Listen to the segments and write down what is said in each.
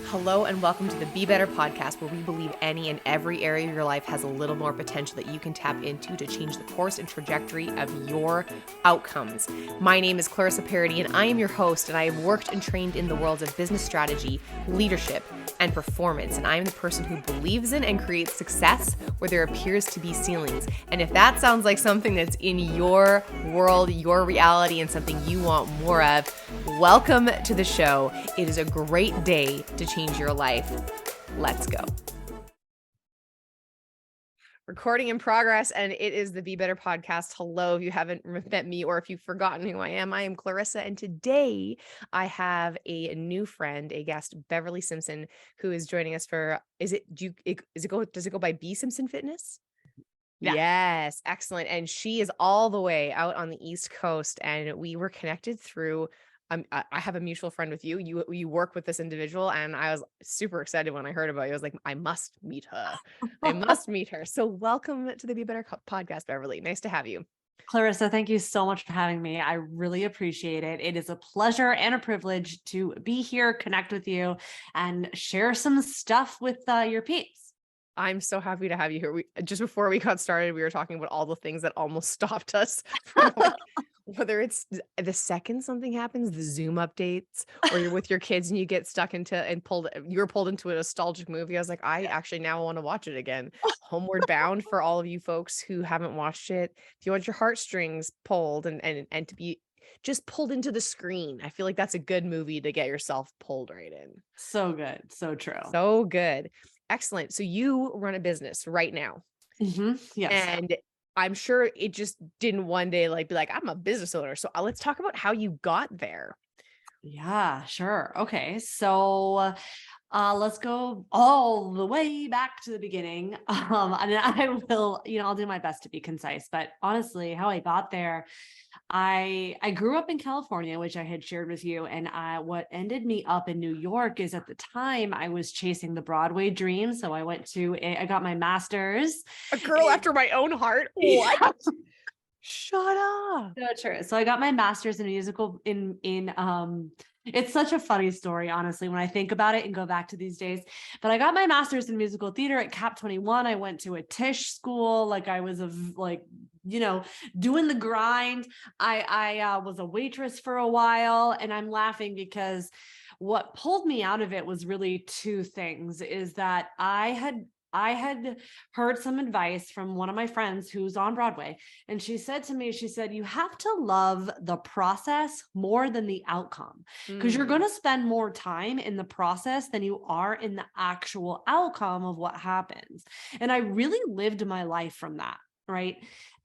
Hello and welcome to the Be Better podcast, where we believe any and every area of your life has a little more potential that you can tap into to change the course and trajectory of your outcomes. My name is Clarissa Parody and I am your host, and I have worked and trained in the worlds of business strategy, leadership, and performance. And I am the person who believes in and creates success where there appears to be ceilings. And if that sounds like something that's in your world, your reality, and something you want more of, welcome to the show. It is a great day to change your life. Let's go. Recording in progress, and it is the Be Better podcast. Hello, if you haven't met me or if you've forgotten who I am Clarissa, and today I have a new friend, a guest, Beverley Simpson, who is joining us for, does it go by B Simpson Fitness? Yeah. Yes, excellent. And she is all the way out on the East Coast, and we were connected through I have a mutual friend with you. You work with this individual, and I was super excited when I heard about you. I was like, I must meet her. I must meet her. So welcome to the Be Better podcast, Beverley. Nice to have you. Clarissa, thank you so much for having me. I really appreciate it. It is a pleasure and a privilege to be here, connect with you, and share some stuff with your peeps. I'm so happy to have you here. Just before we got started, we were talking about all the things that almost stopped us from whether it's the second something happens, the Zoom updates, or you're with your kids and you get stuck into you're pulled into a nostalgic movie. I was like, I actually now want to watch it again. Homeward Bound, for all of you folks who haven't watched it. If you want your heartstrings pulled and to be just pulled into the screen, I feel like that's a good movie to get yourself pulled right in. So good. So true. So good. Excellent. So you run a business right now. Yes. And I'm sure it just didn't one day be like, I'm a business owner. So let's talk about how you got there. Yeah, sure. Okay. So let's go all the way back to the beginning. And I will, I'll do my best to be concise, but honestly, how I got there, I grew up in California, which I had shared with you. And what ended me up in New York is, at the time I was chasing the Broadway dream. So I got my master's. A girl after my own heart. What? Shut up. So true. So I got my master's in musical it's such a funny story, honestly, when I think about it and go back to these days. But I got my master's in musical theater at Cap 21. I went to a Tisch school. I was doing the grind. I was a waitress for a while, and I'm laughing because what pulled me out of it was really two things. Is that I had heard some advice from one of my friends who's on Broadway. And she said to me, you have to love the process more than the outcome, because you're going to spend more time in the process than you are in the actual outcome of what happens. And I really lived my life from that. Right.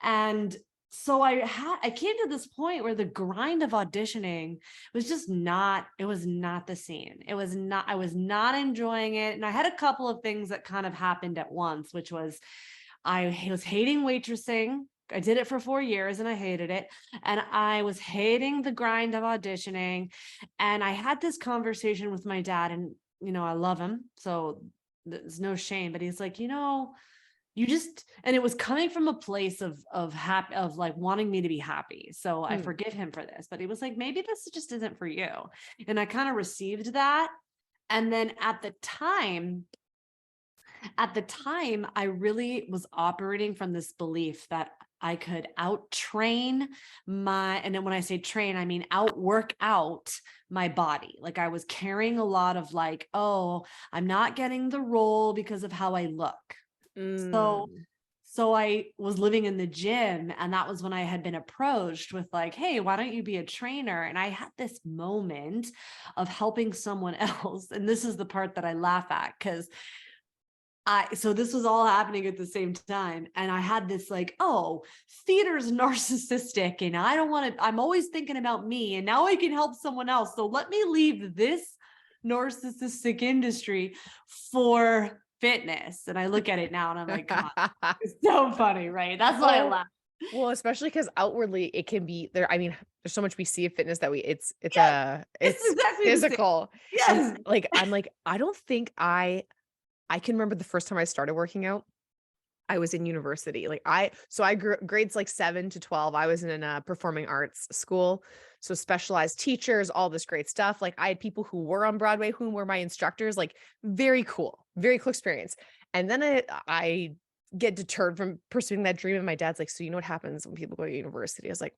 And so I came to this point where the grind of auditioning was just not the scene. I was not enjoying it. And I had a couple of things that kind of happened at once, which was I was hating waitressing. I did it for 4 years and I hated it. And I was hating the grind of auditioning. And I had this conversation with my dad, and, I love him, so there's no shame, but he's like, and it was coming from a place of wanting me to be happy. So I forgive him for this, but he was like, maybe this just isn't for you. And I kind of received that. And then at the time, I really was operating from this belief that I could and then when I say train, I mean outwork out my body. I was carrying a lot of oh, I'm not getting the role because of how I look. So I was living in the gym, and that was when I had been approached with hey, why don't you be a trainer? And I had this moment of helping someone else. And this is the part that I laugh at, because so this was all happening at the same time. And I had this oh, theater's narcissistic, and I'm always thinking about me, and now I can help someone else. So let me leave this narcissistic industry for fitness. And I look at it now and I'm like, God, it's so funny, right? That's why I laugh. Well, especially because outwardly it can be there. I mean, there's so much we see of fitness that it's exactly physical. Yes. And I'm like, I don't think I can remember the first time I started working out. I was in university. I grew grades 7 to 12. I was in a performing arts school. So specialized teachers, all this great stuff. Like I had people who were on Broadway who were my instructors, like very cool experience. And then I get deterred from pursuing that dream. And my dad's like, so you know what happens when people go to university? I was like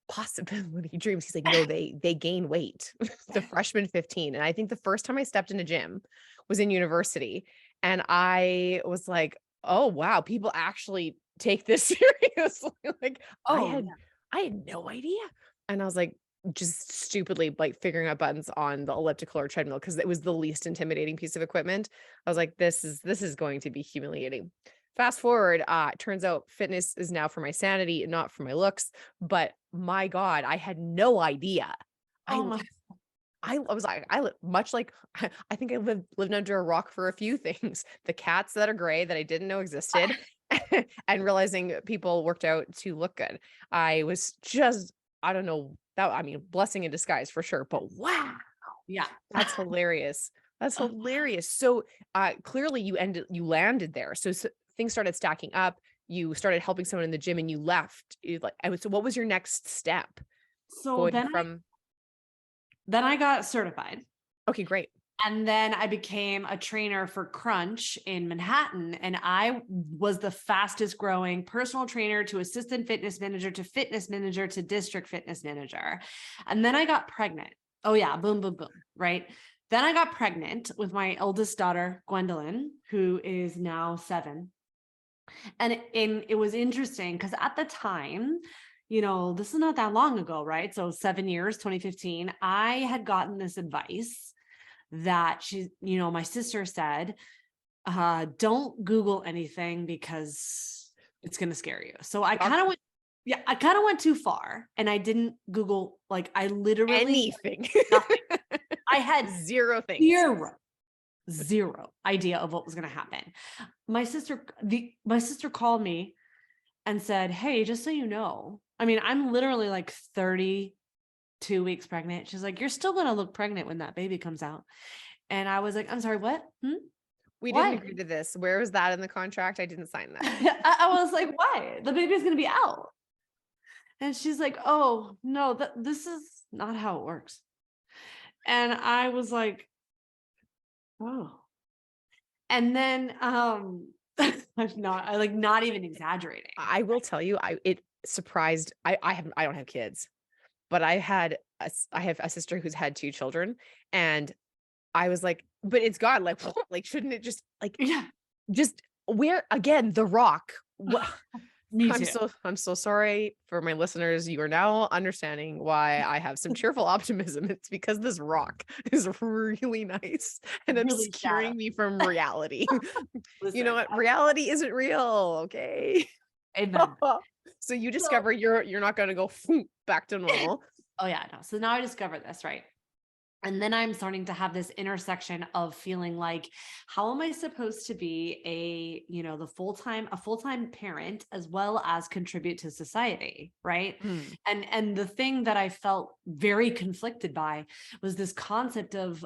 possibility dreams. He's like, no, they gain weight. The freshman 15. And I think the first time I stepped in a gym was in university. And I was like, oh wow, people actually take this seriously. Like Oh, yeah. I had no idea. And I was like, just stupidly like figuring out buttons on the elliptical or treadmill because it was the least intimidating piece of equipment. I was like, this is going to be humiliating. Fast forward, it turns out fitness is now for my sanity and not for my looks. But my God, I had no idea. Oh my. I was like, much like I think I lived under a rock for a few things. The cats that are gray that I didn't know existed, and realizing people worked out to look good. I was just, I don't know that, I mean, blessing in disguise for sure. But wow, Yeah. that's hilarious. That's hilarious. So clearly you landed there. So things started stacking up. You started helping someone in the gym and you left. So what was your next step? So Going from then I got certified. Okay, great. And then I became a trainer for Crunch in Manhattan. And I was the fastest growing personal trainer to assistant fitness manager to fitness manager to district fitness manager. And then I got pregnant. Oh yeah, boom, boom, boom, right? Then I got pregnant with my eldest daughter, Gwendolyn, who is now 7. And it was interesting because at the time, this is not that long ago, right? So 7 years, 2015, I had gotten this advice that my sister said, don't Google anything because it's going to scare you. So I kind of went too far and I didn't Google, like I literally anything. nothing. I had zero things. Zero idea of what was going to happen. My sister called me and said, hey, just so you know, I mean, I'm literally like 32 weeks pregnant. She's like, you're still going to look pregnant when that baby comes out. And I was like, I'm sorry, what? We Why? didn't agree to this. Where was that in the contract? I didn't sign that. I was like, why? The baby's going to be out. And she's like, oh, no, this is not how it works. And I was like, oh. And then I'm not even exaggerating. I will tell you, it surprised. I don't have kids, but I have a sister who's had 2 children, and I was like, but it's God, like, like, shouldn't it just like, Yeah. just where again, the rock. Me too. I'm so sorry for my listeners. You are now understanding why I have some cheerful optimism. It's because this rock is really nice and Really obscuring me from reality. Listen, You know what? Reality isn't real. Okay. Amen. So you discover you're not going to go back to normal. Oh yeah, no. So now I discovered this, right? And then I'm starting to have this intersection of feeling like, how am I supposed to be a full-time parent as well as contribute to society, right? And the thing that I felt very conflicted by was this concept of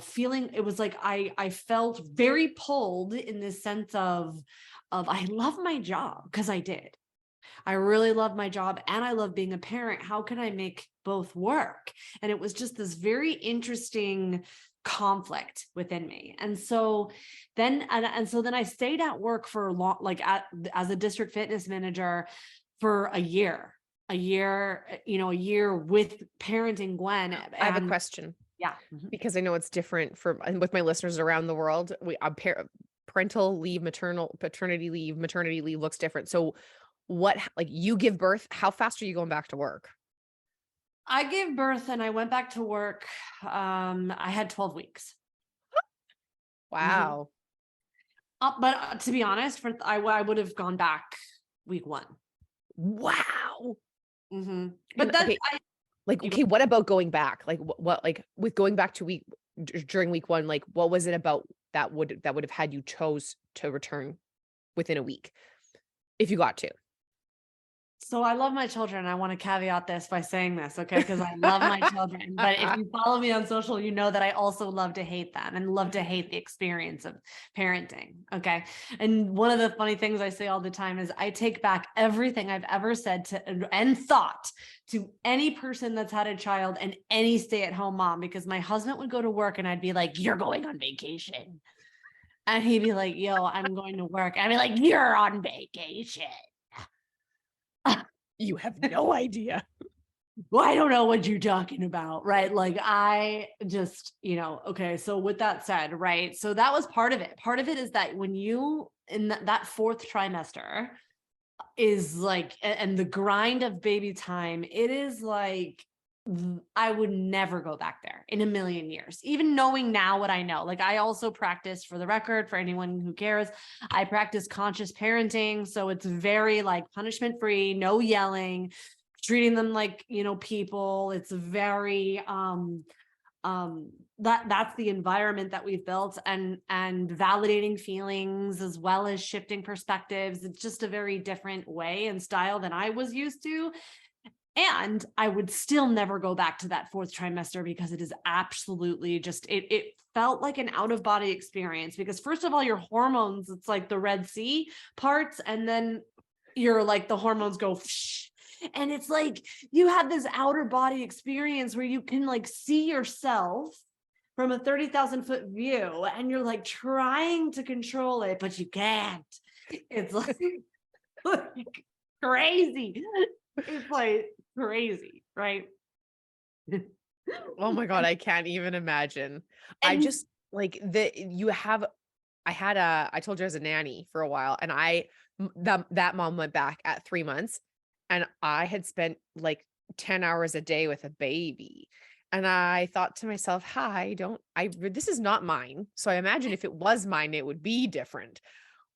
feeling, it was like I felt very pulled in this sense of I love my job because I did. I really love my job and I love being a parent. How can I make both work? And it was just this very interesting conflict within me. And so then I stayed at work for a long, as a district fitness manager for a year with parenting Gwen. I have a question. Yeah. Because I know it's different and with my listeners around the world. Parental leave, paternity leave, maternity leave looks different. So what, like you give birth, how fast are you going back to work? I gave birth and I went back to work. I had 12 weeks. Wow. But to be honest, I would have gone back week 1. Wow. But that's, okay, what about going back? Like what like with going back to during week 1, like what was it about that would have had you chose to return within a week if you got to? So I love my children. I want to caveat this by saying this, okay? Because I love my children. But if you follow me on social, you know that I also love to hate them and love to hate the experience of parenting. Okay. And one of the funny things I say all the time is I take back everything I've ever said to and thought to any person that's had a child and any stay-at-home mom, because my husband would go to work and I'd be like, "You're going on vacation." And he'd be like, "Yo, I'm going to work." I'd be like, "You're on vacation." You have no idea. Well, I don't know what you're talking about, right? Like I just, okay. So with that said, right? So that was part of it. Part of it is that when you in that fourth trimester is like, and the grind of baby time, it is like, I would never go back there in a million years, even knowing now what I know. Like I also practice, for the record, for anyone who cares, I practice conscious parenting. So it's very like punishment free, no yelling, treating them like, people. It's very, that's the environment that we've built, and validating feelings as well as shifting perspectives. It's just a very different way and style than I was used to. And I would still never go back to that fourth trimester because it is absolutely just, it felt like an out of body experience, because first of all, your hormones, it's like the Red Sea parts. And then you're like, the hormones go, and it's like, you have this outer body experience where you can like see yourself from a 30,000 foot view, and you're like trying to control it, but you can't. It's like crazy. It's like crazy, right? Oh my God, I can't even imagine. I And just like I told you I was a nanny for a while, and that mom went back at 3 months, and I had spent like 10 hours a day with a baby. And I thought to myself, this is not mine. So I imagine if it was mine, it would be different.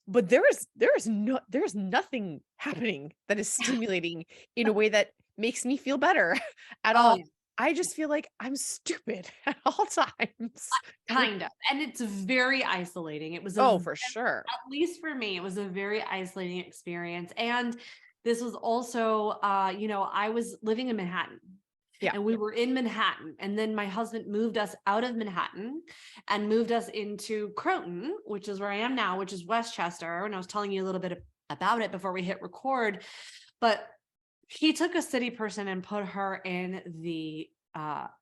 But there's nothing happening that is stimulating in a way that makes me feel better at oh all. yeah, I just feel like I'm stupid at all times. kind of. And it's very isolating. It was Oh, for sure. at least for me, it was a very isolating experience. And this was also, I was living in Manhattan. Yeah. And we were in Manhattan. And then my husband moved us out of Manhattan and moved us into Croton, which is where I am now, which is Westchester. And I was telling you a little bit about it before we hit record. But he took a city person and put her in the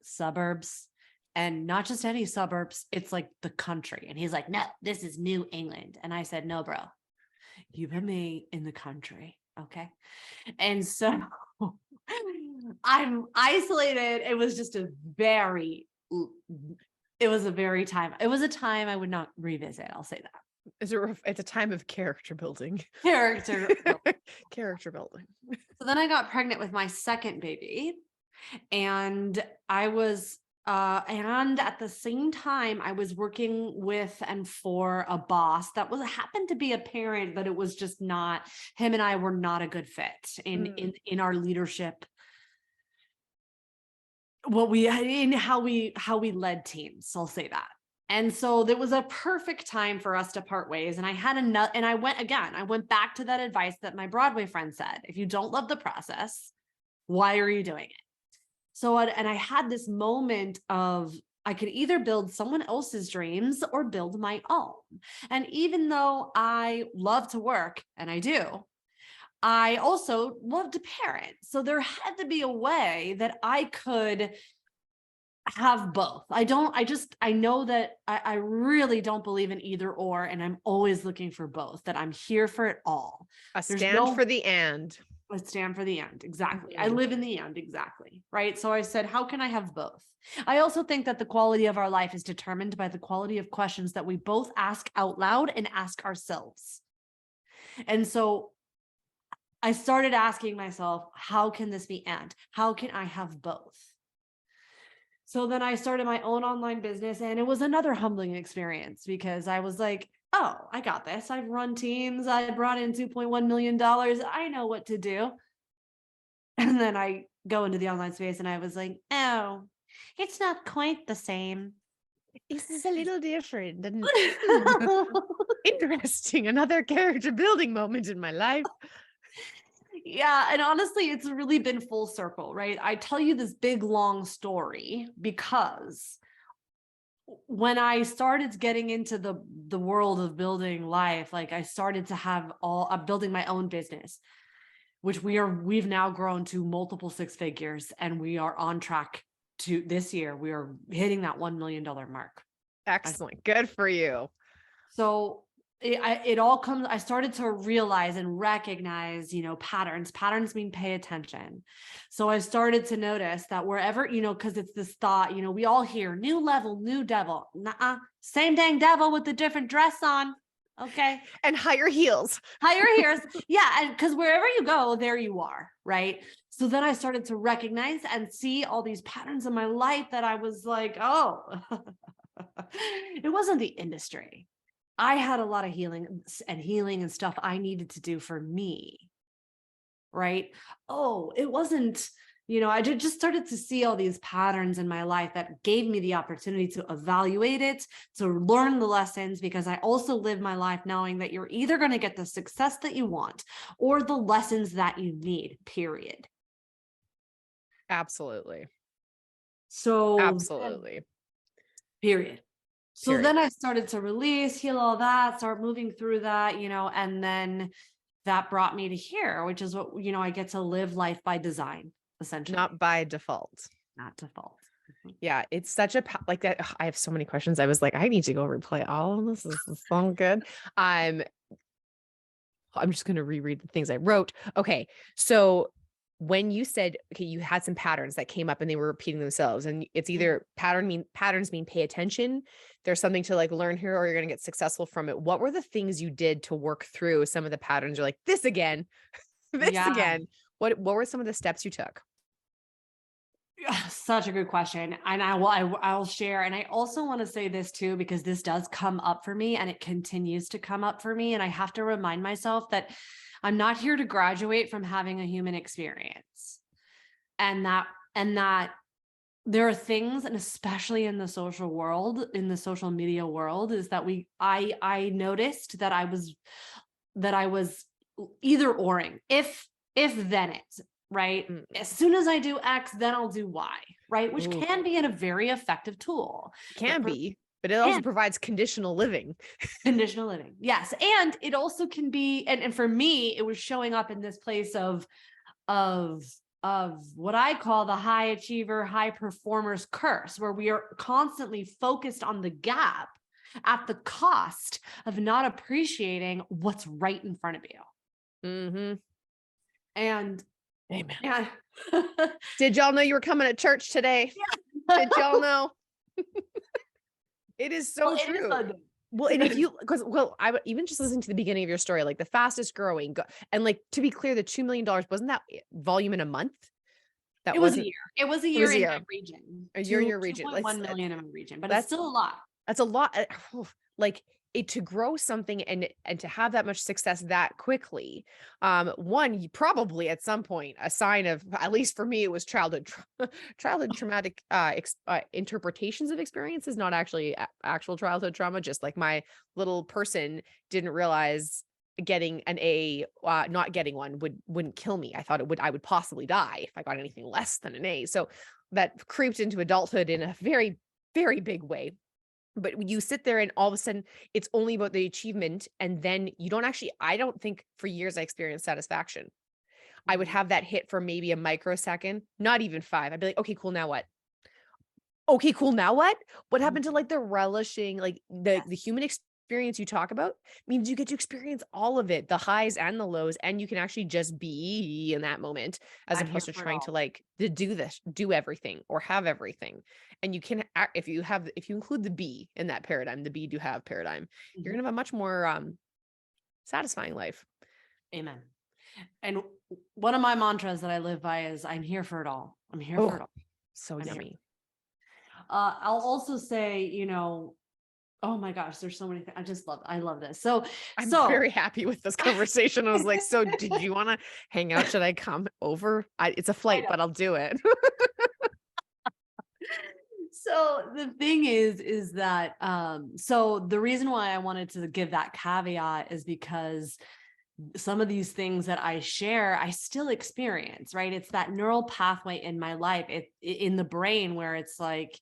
suburbs, and not just any suburbs. It's like the country. And he's like, "No, this is New England." And I said, "No, bro, you put me in the country. Okay." And so I'm isolated. It was a time I would not revisit. I'll say that. It's a time of character building. Character. Character building. So then I got pregnant with my second baby, and I was and at the same time I was working with and for a boss that happened to be a parent, but it was just not, him and I were not a good fit in our leadership, how we led teams. I'll say that. And so there was a perfect time for us to part ways. And I went back to that advice that my Broadway friend said: if you don't love the process, why are you doing it? So, and I had this moment of, I could either build someone else's dreams or build my own. And even though I love to work, and I do, I also love to parent. So there had to be a way that I could have both. I know that I really don't believe in either or, and I'm always looking for both, that I'm here for it all. A stand for the and. I stand for the end. Exactly. Mm-hmm. I live in the end. Exactly. Right. So I said, how can I have both? I also think that the quality of our life is determined by the quality of questions that we both ask out loud and ask ourselves. And so I started asking myself, how can this be and? How can I have both? So then I started my own online business, and it was another humbling experience, because I was like, oh, I got this. I've run teams. I brought in $2.1 million. I know what to do. And then I go into the online space and I was like, oh, it's not quite the same. This is a little different and interesting. Another character building moment in my life. Yeah. And honestly, it's really been full circle, right? I tell you this big, long story because when I started getting into the world of building life, like I started to have building my own business, which we've now grown to multiple six figures, and we are on track to this year. We are hitting that $1 million mark. Excellent. Good for you. So it all comes, I started to realize and recognize, patterns mean pay attention. So I started to notice that wherever, cause it's this thought, we all hear new level, new devil, same dang devil with a different dress on. Okay. And higher heels. Higher heels. Yeah. And cause wherever you go, there you are. Right. So then I started to recognize and see all these patterns in my life that I was like, oh, it wasn't the industry. I had a lot of healing and stuff I needed to do for me. Right. Oh, it wasn't, I just started to see all these patterns in my life that gave me the opportunity to evaluate it, to learn the lessons, because I also live my life knowing that you're either going to get the success that you want or the lessons that you need, period. Absolutely. So, absolutely. Period. So Period. then I started to release, heal all that, start moving through that, and then that brought me to here, which is what, I get to live life by design, essentially. Not by default. Not default. Yeah, it's such a like that. I have so many questions. I was like, I need to go replay all of this. This is so good. I'm just going to reread the things I wrote. Okay, so when you said, okay, you had some patterns that came up and they were repeating themselves, and it's either patterns mean pay attention. There's something to like learn here, or you're going to get successful from it. What were the things you did to work through some of the patterns? You're like, this again, again. What were some of the steps you took? Such a good question. And I'll share. And I also want to say this too, because this does come up for me and it continues to come up for me. And I have to remind myself that I'm not here to graduate from having a human experience. And that there are things, and especially in the social world, in the social media world, is that I noticed that I was either oring, if then it. Right. As soon as I do X, then I'll do Y. Right. Which can be a very effective tool. But it also provides conditional living. Conditional living. Yes. And it also can be, and for me, it was showing up in this place of what I call the high achiever, high performers curse, where we are constantly focused on the gap at the cost of not appreciating what's right in front of you. Mm-hmm. And amen. Yeah. Did y'all know you were coming to church today? Yeah. Did y'all know? It is so true. Well, and if you, I even just listening to the beginning of your story, like the fastest growing, and like, to be clear, the $2 million, wasn't that volume in a month? It was a year. It was a year in my region. A year in your region. 2.1 million in my region, but it's still a lot. That's a lot. Like it to grow something and to have that much success that quickly. One, you probably at some point, a sign of, at least for me, it was childhood traumatic interpretations of experiences, not actually actual childhood trauma. Just like my little person didn't realize getting an A, not getting one wouldn't kill me. I thought I would possibly die if I got anything less than an A. So that creeped into adulthood in a very, very big way. But you sit there and all of a sudden it's only about the achievement. And then you don't actually, I don't think for years I experienced satisfaction. I would have that hit for maybe a microsecond, not even 5. I'd be like, okay, cool. Now what? Okay, cool. Now what? What happened to like the relishing, like the human experience you talk about means you get to experience all of it, the highs and the lows, and you can actually just be in that moment as opposed to trying to like to do everything or have everything. And you can, if you include the be in that paradigm, the be do have paradigm, you're gonna have a much more satisfying life. Amen. And one of my mantras that I live by is I'm here for it all. I'm here for it all. So yummy. I'll also say, oh my gosh, there's so many things. I love this. So I'm very happy with this conversation. I was like, so did you want to hang out? Should I come over? It's a flight, but I'll do it. So the thing is that, so the reason why I wanted to give that caveat is because some of these things that I share, I still experience, right? It's that neural pathway in my life, in the brain, where it's like,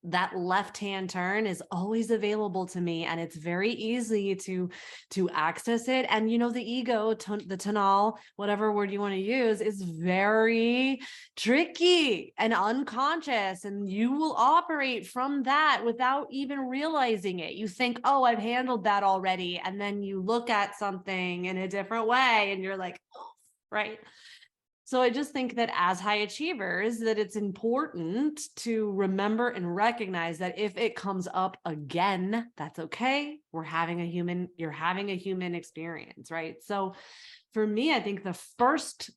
that left-hand turn is always available to me, and it's very easy to access it. And the ego, the tonal, whatever word you want to use, is very tricky and unconscious, and you will operate from that without even realizing it. You think, oh, I've handled that already, and then you look at something in a different way and you're like, oh, right. So I just think that as high achievers, that it's important to remember and recognize that if it comes up again, that's okay. You're having a human experience, right? So for me, I think the first,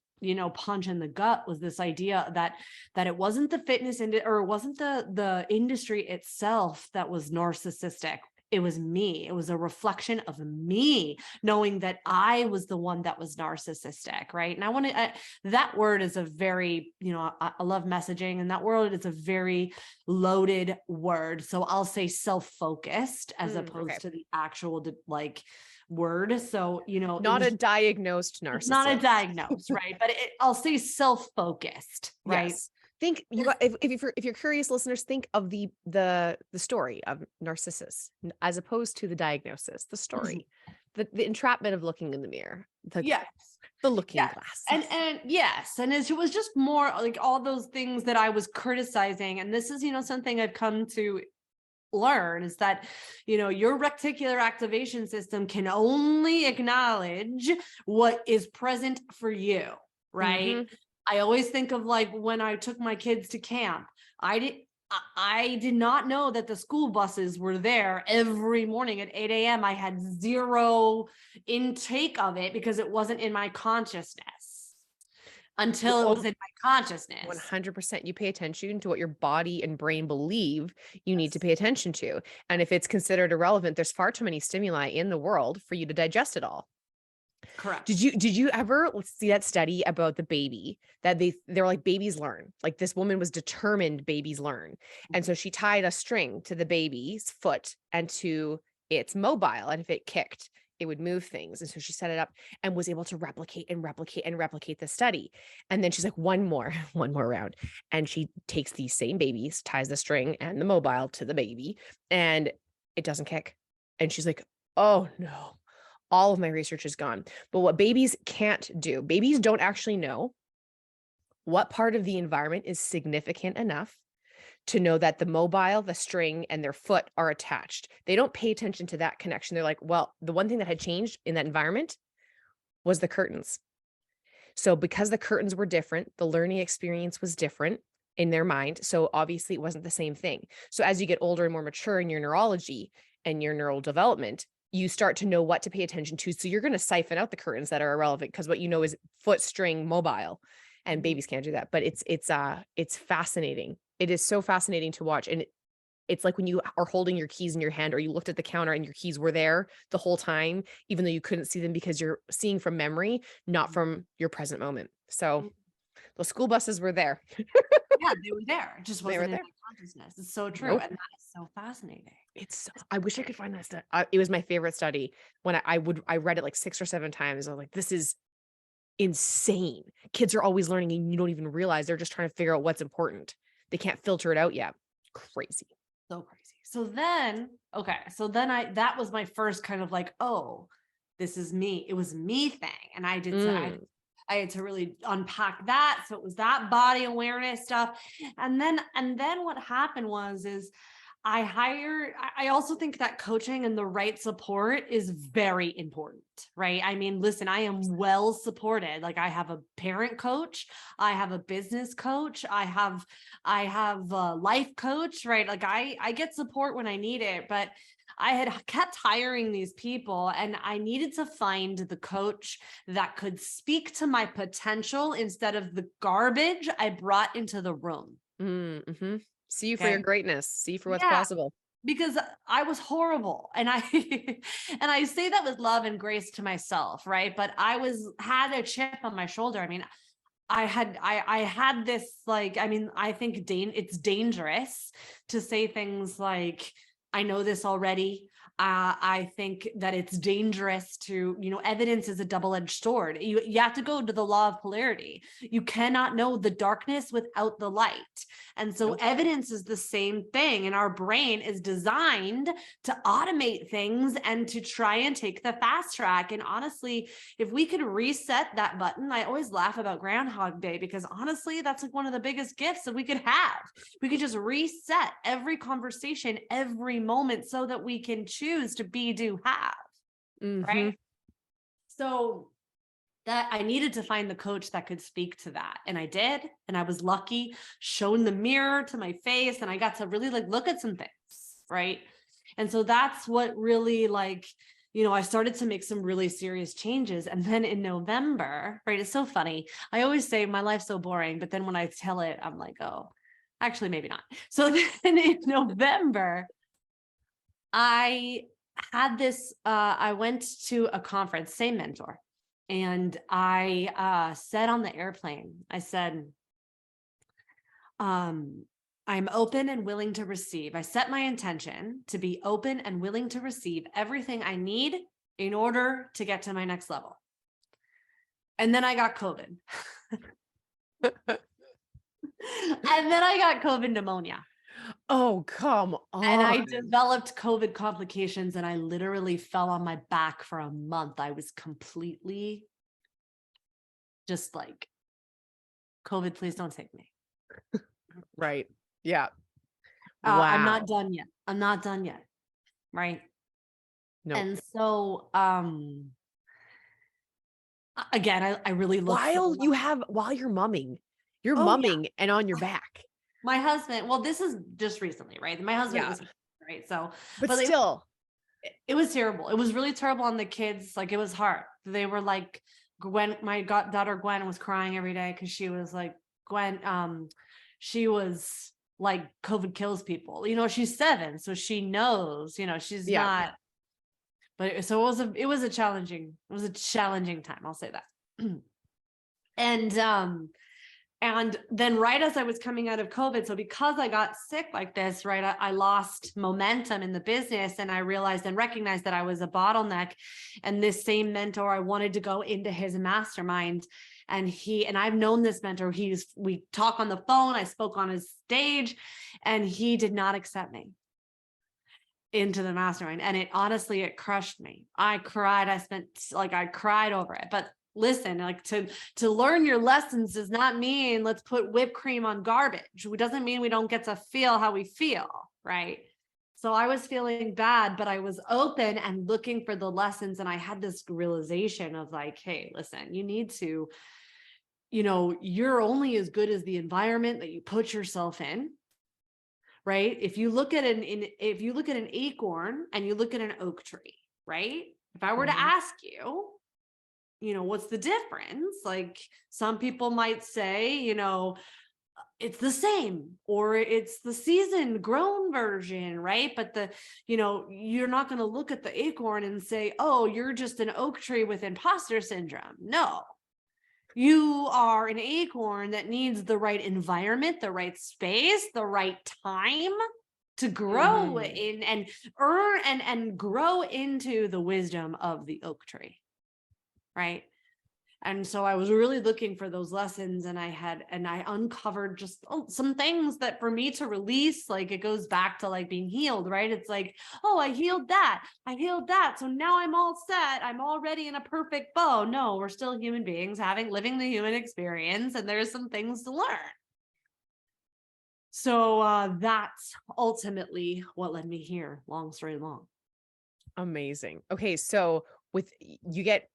punch in the gut was this idea that it wasn't the fitness or it wasn't the industry itself that was narcissistic. It was me. It was a reflection of me, knowing that I was the one that was narcissistic, right? And I want to, that word is a very, I love messaging, and that word is a very loaded word. So I'll say self-focused as opposed to the actual word. So, not a diagnosed narcissist. Not a diagnosed, right? But I'll say self-focused, right? Yes. Think if you're curious, listeners, think of the story of Narcissus as opposed to the diagnosis, the story, the entrapment of looking in the mirror, the looking glass. And yes. And it was just more like all those things that I was criticizing. And this is, something I've come to learn, is that, your reticular activation system can only acknowledge what is present for you, right? Mm-hmm. I always think of like when I took my kids to camp, I did not know that the school buses were there every morning at 8 a.m. I had zero intake of it because it wasn't in my consciousness until it was in my consciousness. 100%. You pay attention to what your body and brain believe you need to pay attention to. And if it's considered irrelevant, there's far too many stimuli in the world for you to digest it all. Correct. Did you ever see that study about the baby that they're like, babies learn? Like, this woman was determined babies learn. And so she tied a string to the baby's foot and to its mobile. And if it kicked, it would move things. And so she set it up and was able to replicate the study. And then she's like, one more round. And she takes these same babies, ties the string and the mobile to the baby, and it doesn't kick. And she's like, oh no. All of my research is gone. But what babies can't do, babies don't actually know what part of the environment is significant enough to know that the mobile, the string, and their foot are attached. They don't pay attention to that connection. They're like, well, the one thing that had changed in that environment was the curtains. So because the curtains were different, the learning experience was different in their mind. So obviously it wasn't the same thing. So as you get older and more mature in your neurology and your neural development, you start to know what to pay attention to. So you're going to siphon out the curtains that are irrelevant, because what you know is foot, string, mobile, and babies can't do that. But it's fascinating. It is so fascinating to watch. And it's like when you are holding your keys in your hand, or you looked at the counter and your keys were there the whole time, even though you couldn't see them because you're seeing from memory, not from your present moment. So those school buses were there. Yeah, they were there. It just wasn't in my consciousness. It's so true. Nope. And that is so fascinating. I wish I could find that study. It was my favorite study. When I read it like 6 or 7 times. I was like, this is insane. Kids are always learning and you don't even realize they're just trying to figure out what's important. They can't filter it out yet. Crazy. So crazy. So then that was my first kind of like, oh, this is me. It was me thing. And I had to really unpack that. So it was that body awareness stuff. And then what happened is I also think that coaching and the right support is very important, right? I mean, listen, I am well supported. Like, I have a parent coach, I have a business coach, I have a life coach, right? Like I get support when I need it, but I had kept hiring these people, and I needed to find the coach that could speak to my potential instead of the garbage I brought into the room. Mm-hmm. See you for your greatness. See for what's possible. Because I was horrible. And I say that with love and grace to myself, right? But had a chip on my shoulder. I mean, I had this, like, I mean, I think it's dangerous to say things like, I know this already. I think that it's dangerous to, evidence is a double-edged sword. You have to go to the law of polarity. You cannot know the darkness without the light. And so evidence is the same thing. And our brain is designed to automate things and to try and take the fast track. And honestly, if we could reset that button, I always laugh about Groundhog Day, because honestly, that's like one of the biggest gifts that we could have. We could just reset every conversation, every moment, so that we can choose to be, do, have. Right. So that I needed to find the coach that could speak to that. And I did. And I was lucky, shown the mirror to my face, and I got to really look at some things. Right. And so that's what really I started to make some really serious changes. And then in November, right, it's so funny. I always say my life's so boring, but then when I tell it, I'm like, oh, actually, maybe not. So then in November, I had this, I went to a conference, same mentor. And I said on the airplane, I said, I'm open and willing to receive. I set my intention to be open and willing to receive everything I need in order to get to my next level. And then I got COVID. And then I got COVID pneumonia. Oh, come on. And I developed COVID complications, and I literally fell on my back for a month. I was completely just like, COVID, please don't take me. Right. Yeah. Wow. Wow. I'm not done yet. Right. No. And so, again, I really look while you're mumming, and on your back. My husband, well, this is just recently, right? My husband was right. So, but still, it was terrible. It was really terrible on the kids. Like, it was hard. They were like, Gwen, my daughter Gwen was crying every day because she was like, she was like, COVID kills people. She's 7, so she knows. She's not. But so it was a challenging time. I'll say that. And then right as I was coming out of COVID, so because I got sick like this, right, I lost momentum in the business, and I realized and recognized that I was a bottleneck. And this same mentor, I wanted to go into his mastermind, and I've known this mentor. We talk on the phone. I spoke on his stage, and he did not accept me into the mastermind. And it crushed me. I cried. I cried over it. But listen, to learn your lessons does not mean let's put whipped cream on garbage. It doesn't mean we don't get to feel how we feel, right? So I was feeling bad, but I was open and looking for the lessons. And I had this realization of like, hey, listen, you need to, you're only as good as the environment that you put yourself in, right? If you look at an acorn and you look at an oak tree, right? If I were to ask you, what's the difference? Like, some people might say, it's the same, or it's the seasoned grown version, right? But you're not going to look at the acorn and say, oh, you're just an oak tree with imposter syndrome. No, you are an acorn that needs the right environment, the right space, the right time to grow in and earn and grow into the wisdom of the oak tree. Right. And so I was really looking for those lessons, and I uncovered just some things that for me to release, like, it goes back to like being healed, right? It's like, oh, I healed that. So now I'm all set. I'm already in a perfect bow. No, we're still human beings living the human experience, and there's some things to learn. So that's ultimately what led me here. Long story long. Amazing. Okay. So you get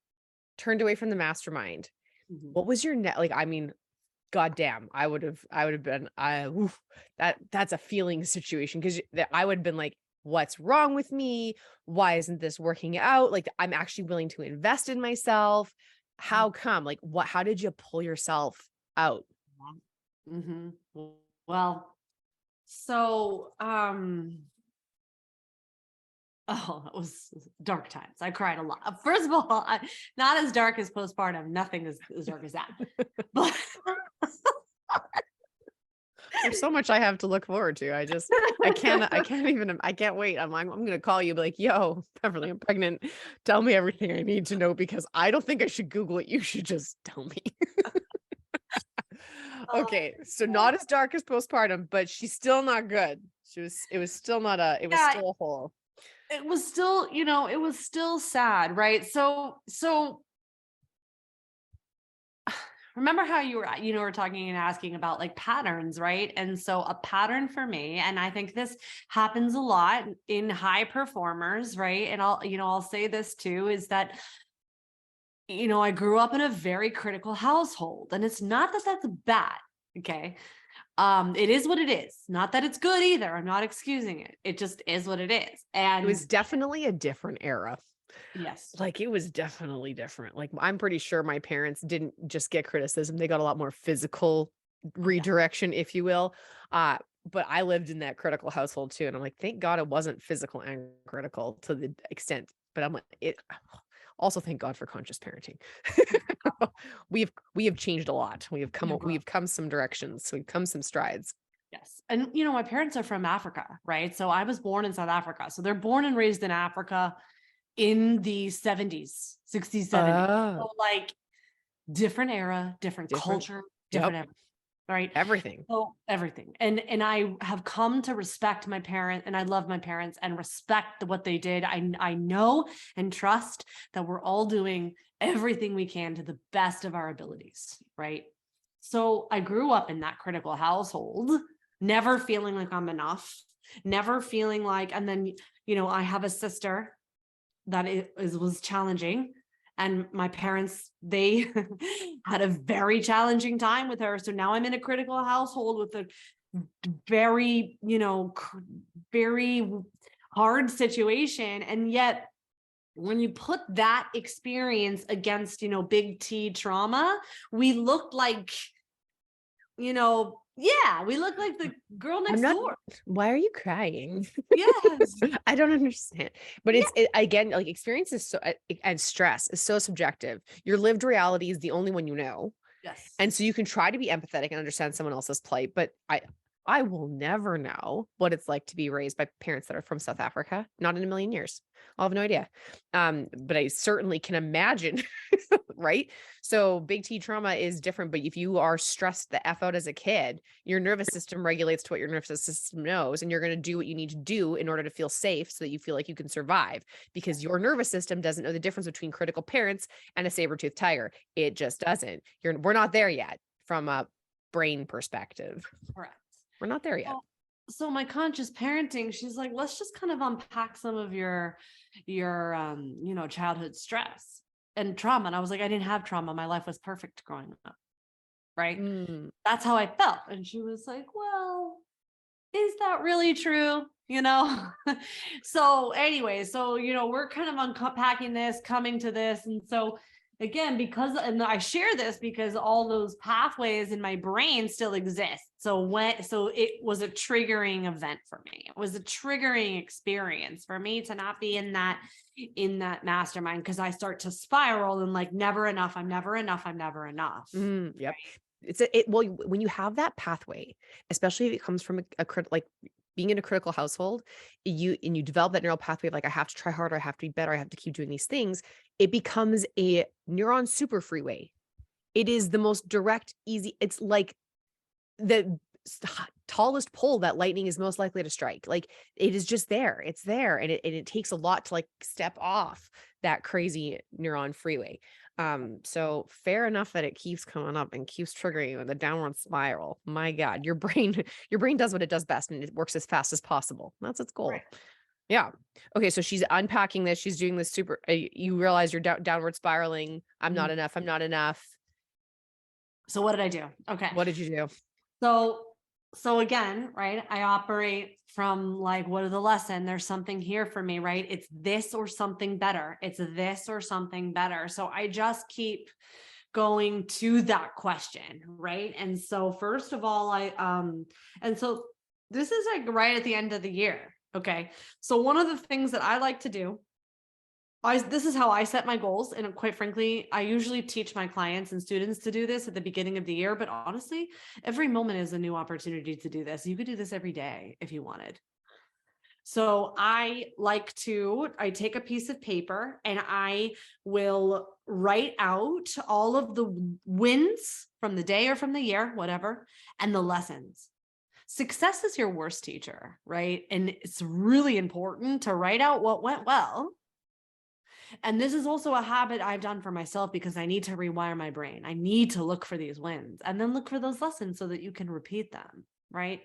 turned away from the mastermind. What was your goddamn, I would have been, that's a feeling situation. Cause I would have been like, what's wrong with me? Why isn't this working out? Like, I'm actually willing to invest in myself. How come? Like, how did you pull yourself out? Well, so, oh, it was dark times. I cried a lot. First of all, not as dark as postpartum. Nothing as dark as that. But There's so much I have to look forward to. I can't wait. I'm going to call you, be like, yo, Beverly, I'm pregnant. Tell me everything I need to know because I don't think I should Google it. You should just tell me. Oh, Okay. So not as dark as postpartum, but she's still not good. It was still not it was yeah, still a hole. it was still, it was still sad, right? So remember how you were talking and asking about like patterns, right? And so a pattern for me, and I think this happens a lot in high performers, right? And I'll say this too, is that, I grew up in a very critical household, and it's not that that's bad. Okay. It is what it is. Not that it's good either. I'm not excusing it. It just is what it is. It was And definitely a different era. yes, Like it was definitely different. Like I'm pretty sure my parents didn't just get criticism. They got a lot more physical oh yeah, redirection, if you will. But I lived in that critical household too. And I'm like, thank God it wasn't physical and critical to the extent. But I'm like, it also thank God for conscious parenting. We have changed a lot. you've We grown. have come some directions. We've come some strides. Yes. And my parents are from Africa, right? So I was born in South Africa. So they're born and raised in Africa in the 70s, 60s, 70s. Uh, So like different era, different different. culture, Yep. different everything, right? Everything. So everything. And I have come to respect my parents, and I love my parents and respect what they did. I know and trust that we're all doing everything we can to the best of our abilities, right? So I grew up in that critical household, never feeling like I'm enough, never feeling like, and then, I have a sister that was challenging, and my parents, they had a very challenging time with her. So now I'm in a critical household with a very, very hard situation. And yet when you put that experience against, big T trauma, we looked like, yeah, we look like the girl I'm next not. door. Why are you crying? Yes. I don't understand. But Yeah. again, like experience is and stress is so subjective. Your lived reality is the only one you know. Yes. And so you can try to be empathetic and understand someone else's plight, but I will never know what it's like to be raised by parents that are from South Africa. Not in a million years. I'll have no idea. But I certainly can imagine, right? So big T trauma is different, but if you are stressed the F out as a kid, your nervous system regulates to what your nervous system knows, and you're going to do what you need to do in order to feel safe so that you feel like you can survive because your nervous system doesn't know the difference between critical parents and a saber-toothed tiger. It just doesn't. We're not there yet from a brain perspective. Correct. We're not there yet. So my conscious parenting, she's like, let's just kind of unpack some of your childhood stress and trauma. And I was like, I didn't have trauma. My life was perfect growing up. Right. Mm. That's how I felt. And she was like, well, is that really true? So anyway, so, we're kind of unpacking this, coming to this. And so again, and I share this because all those pathways in my brain still exist. So it was a triggering event for me. It was a triggering experience for me to not be in that mastermind, because I start to spiral and like, never enough. I'm never enough. I'm never enough. Yep. Well, when you have that pathway, especially if it comes from like being in a critical household, you develop that neural pathway of like, I have to try harder, I have to be better, I have to keep doing these things. It becomes a neuron super freeway. It is the most direct, easy. It's like the tallest pole that lightning is most likely to strike. Like it is just there. It's there. And it takes a lot to like step off that crazy neuron freeway. So fair enough that it keeps coming up and keeps triggering you in the downward spiral. My God, your brain does what it does best and it works as fast as possible. That's its goal. Right. Yeah. Okay. So she's unpacking this. She's doing this super, you realize you're downward spiraling. I'm not enough. I'm not enough. So what did I do? Okay. What did you do? So again, right, I operate from like, what is the lesson? There's something here for me, right? It's this or something better. It's this or something better. So I just keep going to that question, right? And so first of all, and so this is like right at the end of the year. Okay. So one of the things that I like to do this is how I set my goals. And quite frankly, I usually teach my clients and students to do this at the beginning of the year. But honestly, every moment is a new opportunity to do this. You could do this every day if you wanted. So I take a piece of paper and I will write out all of the wins from the day or from the year, whatever, and the lessons. Success is your worst teacher, right? And it's really important to write out what went well. And this is also a habit I've done for myself because I need to rewire my brain. I need to look for these wins and then look for those lessons so that you can repeat them, right?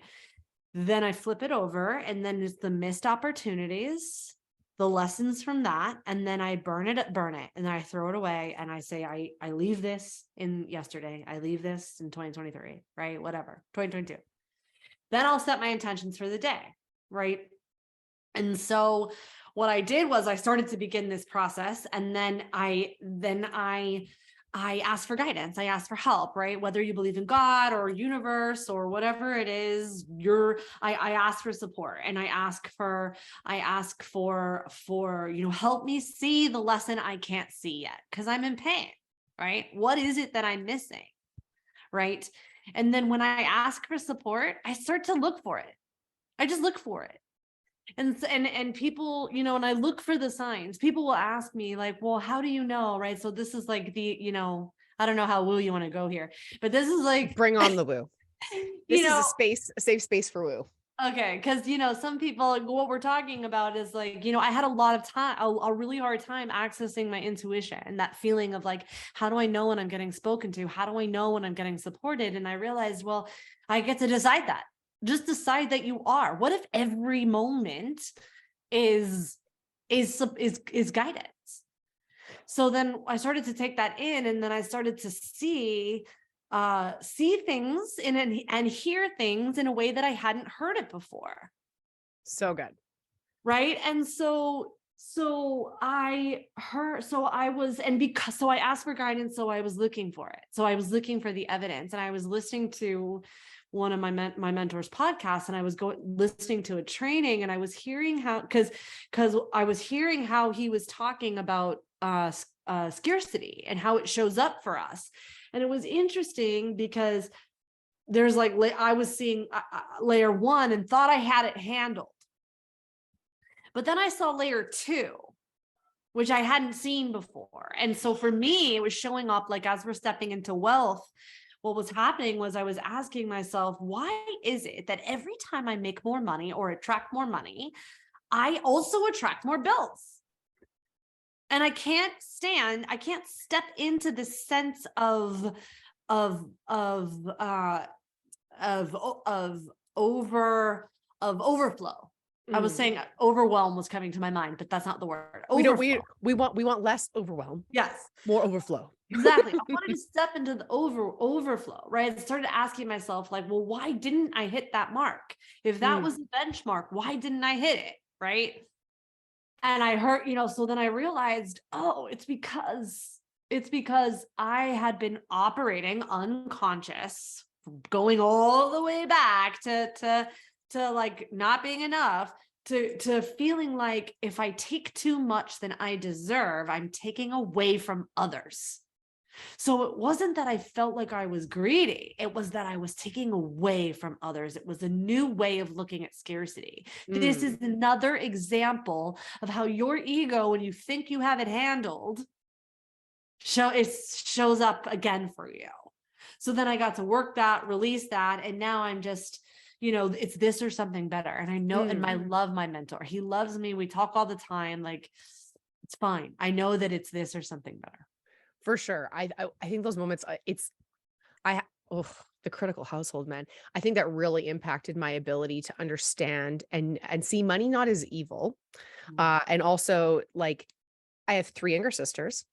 Then I flip it over and then it's the missed opportunities, the lessons from that. And then I burn it, and then I throw it away. And I say, I leave this in yesterday. I leave this in 2023, right? Whatever, 2022. Then I'll set my intentions for the day, right? And so what I did was I started to begin this process, and then I asked for guidance. I asked for help, right? Whether you believe in God or universe or whatever it is, I ask for support, and I ask for, help me see the lesson I can't see yet because I'm in pain, right? What is it that I'm missing, right? And then when I ask for support, I start to look for it. I just look for it. And people, and I look for the signs. People will ask me like, well, how do you know? Right. So this is like I don't know how woo you want to go here, but this is like, Bring on the woo. This is a safe space for woo. Okay. Cause some people, what we're talking about is like, I had a lot of time, a really hard time accessing my intuition and that feeling of like, how do I know when I'm getting spoken to? How do I know when I'm getting supported? And I realized, well, I get to decide that. Just decide that you are. What if every moment is guidance? So then I started to take that in, and then I started to see things and hear things in a way that I hadn't heard it before. So good. Right. And so I asked for guidance. So I was looking for it. So I was looking for the evidence, and I was listening to one of my mentor's podcasts, and I was listening to a training, and I was hearing because I was hearing how he was talking about scarcity and how it shows up for us. And it was interesting because there's like, I was seeing layer 1 and thought I had it handled. But then I saw layer 2, which I hadn't seen before. And so for me, it was showing up like, as we're stepping into wealth, what was happening was I was asking myself, why is it that every time I make more money or attract more money, I also attract more bills? And I can't step into this sense of overflow. I was saying overwhelm was coming to my mind, but that's not the word. We want less overwhelm. Yes. More overflow. Exactly. I wanted to step into the overflow, right? I started asking myself like, well, why didn't I hit that mark? If that was the benchmark, why didn't I hit it? Right. And I heard, so then I realized, oh, it's because I had been operating unconscious, going all the way back to like not being enough, to feeling like if I take too much than I deserve, I'm taking away from others. So it wasn't that I felt like I was greedy. It was that I was taking away from others. It was a new way of looking at scarcity. This is another example of how your ego, when you think you have it handled, it shows up again for you. So then I got to work that, release that. And now I'm just, it's this or something better. And I know, and I love my mentor. He loves me. We talk all the time. Like, it's fine. I know that it's this or something better. For sure. I think those moments, the critical household, man. I think that really impacted my ability to understand and see money not as evil. And also, like, I have 3 younger sisters,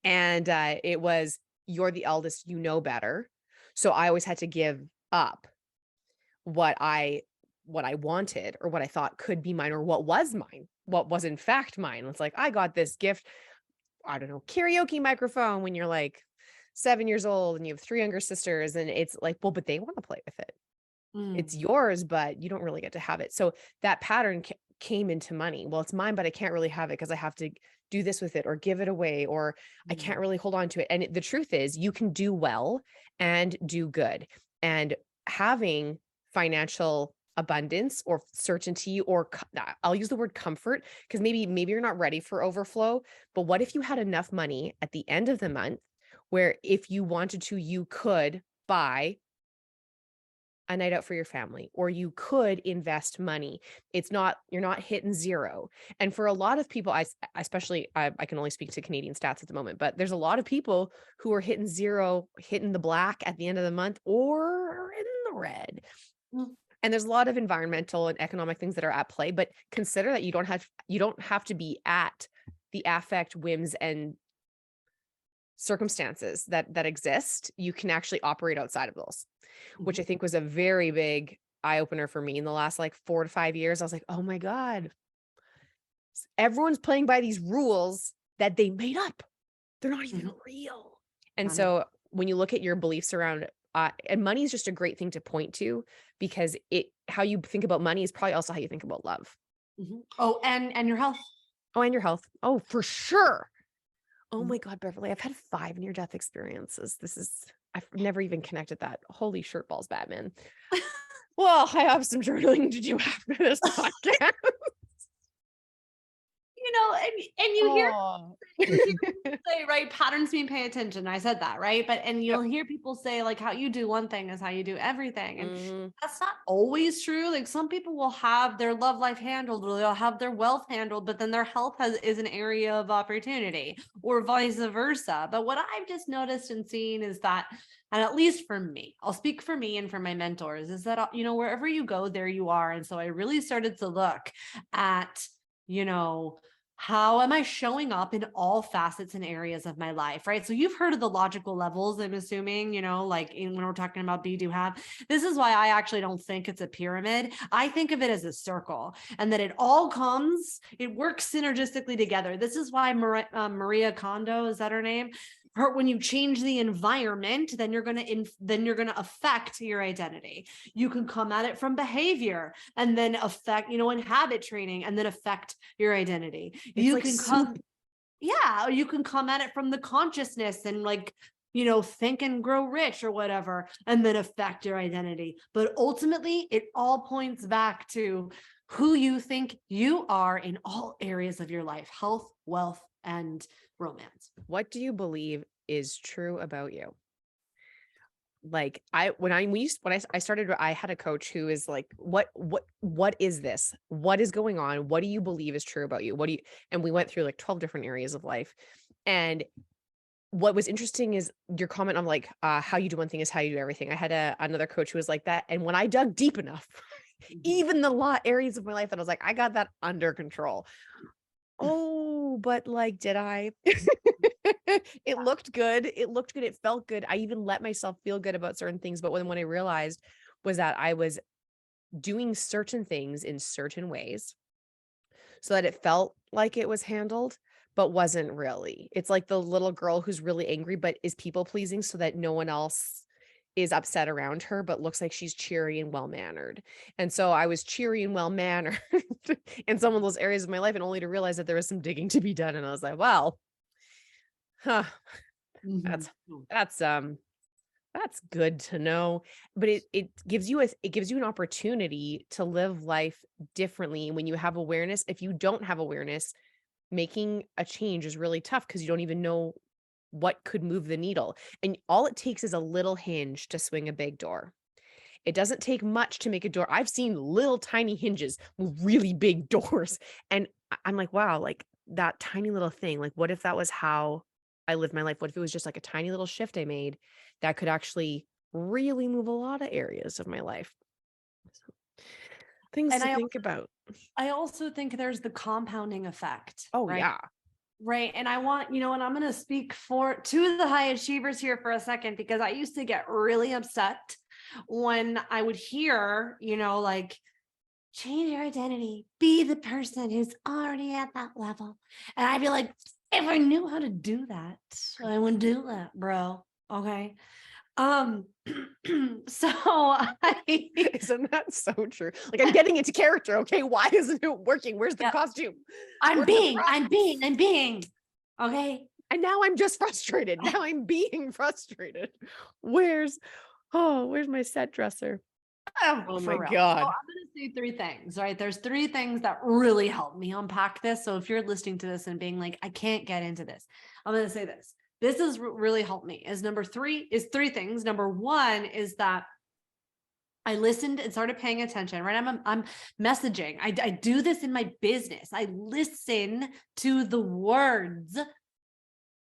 and it was, you're the eldest, better. So I always had to give up what I wanted, or what I thought could be mine, or what was mine, what was in fact mine. It's like, I got this gift, I don't know, karaoke microphone when you're like 7 years old and you have 3 younger sisters, and it's like, well, but they want to play with it. It's yours, but you don't really get to have it. So that pattern came into money. Well, it's mine, but I can't really have it because I have to do this with it or give it away, or I can't really hold on to it. And the truth is, you can do well and do good. And having financial abundance or certainty, or I'll use the word comfort, because maybe you're not ready for overflow. But what if you had enough money at the end of the month where if you wanted to, you could buy a night out for your family, or you could invest money. You're not hitting zero. And for a lot of people, especially I can only speak to Canadian stats at the moment, but there's a lot of people who are hitting zero, hitting the black at the end of the month, or in the red. And there's a lot of environmental and economic things that are at play, but consider that you don't have to be at the affect, whims, and circumstances that exist. You can actually operate outside of those, which I think was a very big eye opener for me in the last like 4 to 5 years. I was like, oh my God, everyone's playing by these rules that they made up. They're not even real. And so when you look at your beliefs around, and money is just a great thing to point to, because how you think about money is probably also how you think about love. Oh, and your health. Oh, and your health. Oh, for sure. Oh my God, Beverley, I've had 5 near-death experiences. I've never even connected that. Holy shirt balls, Batman. Well, I have some journaling to do after this podcast. And you hear say, right, patterns mean pay attention. I said that, right? And you'll hear people say like, how you do one thing is how you do everything. And that's not always true. Like, some people will have their love life handled, or they'll have their wealth handled, but then their health is an area of opportunity, or vice versa. But what I've just noticed and seen is that, and at least for me, I'll speak for me and for my mentors, is that, wherever you go, there you are. And so I really started to look at, how am I showing up in all facets and areas of my life, right? So you've heard of the logical levels, I'm assuming, like when we're talking about be, do, have. This is why I actually don't think it's a pyramid. I think of it as a circle, and that it works synergistically together. This is why Maria Kondo, is that her name? When you change the environment, then you're going to affect your identity. You can come at it from behavior, and then affect, in habit training, and then affect your identity. You can come at it from the consciousness and think and grow rich or whatever, and then affect your identity. But ultimately, it all points back to who you think you are in all areas of your life: health, wealth, and romance. What do you believe is true about you? Like I started, I had a coach who is like, what is this? What is going on? What do you believe is true about you? And we went through like 12 different areas of life. And what was interesting is your comment on like, how you do one thing is how you do everything. I had another coach who was like that. And when I dug deep enough, even the areas of my life that I was like, I got that under control. Oh, but like, did I? It looked good. It felt good. I even let myself feel good about certain things. But when I realized was that I was doing certain things in certain ways so that it felt like it was handled, but wasn't really. It's like the little girl who's really angry, but is people pleasing so that no one else is upset around her, but looks like she's cheery and well-mannered. And so I was cheery and well-mannered in some of those areas of my life, and only to realize that there was some digging to be done. And I was like, well, that's good to know. But it gives you an opportunity to live life differently when you have awareness. If you don't have awareness, making a change is really tough because you don't even know what could move the needle. And all it takes is a little hinge to swing a big door. It doesn't take much to make a door. I've seen little tiny hinges move really big doors. And I'm like, wow, like that tiny little thing, like what if that was how I lived my life? What if it was just like a tiny little shift I made that could actually really move a lot of areas of my life? So, things to think about. I also think there's the compounding effect. Oh, right? yeah. Right. And I want, and I'm going to speak to the high achievers here for a second, because I used to get really upset when I would hear, like, change your identity, be the person who's already at that level. And I'd be like, if I knew how to do that, I would do that, bro. Okay. Um, so I, Isn't that so true? Like, I'm getting into character. Okay. Why isn't it working? Where's the yeah, costume? I'm Where's the being, I'm props? being, I'm being. Okay. And now I'm just frustrated. Now I'm being frustrated. Where's, where's my set dresser? Oh, Oh my for real. So I'm God. going to say three things, right? There's three things that really help me unpack this. So if you're listening to this and being like, I can't get into this, I'm going to say this. This has really helped me. Is three things. Number one is that I listened and started paying attention, right? I'm messaging. I do this in my business. I listen to the words